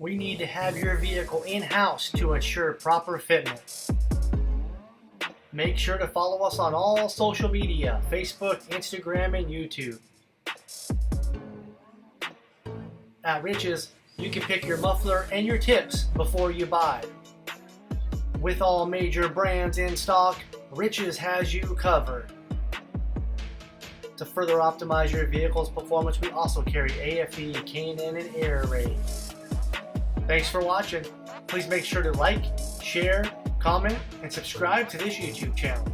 We need to have your vehicle in-house to ensure proper fitment. Make sure to follow us on all social media, Facebook, Instagram, and YouTube. At Rich's, you can pick your muffler and your tips before you buy. With all major brands in stock, Rich's has you covered. To further optimize your vehicle's performance, we also carry AFE, K&N, and air raid. Thanks for watching. Please make sure to like, share, comment, and subscribe to this YouTube channel.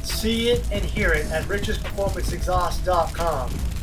See it and hear it at richsperformanceexhaust.com.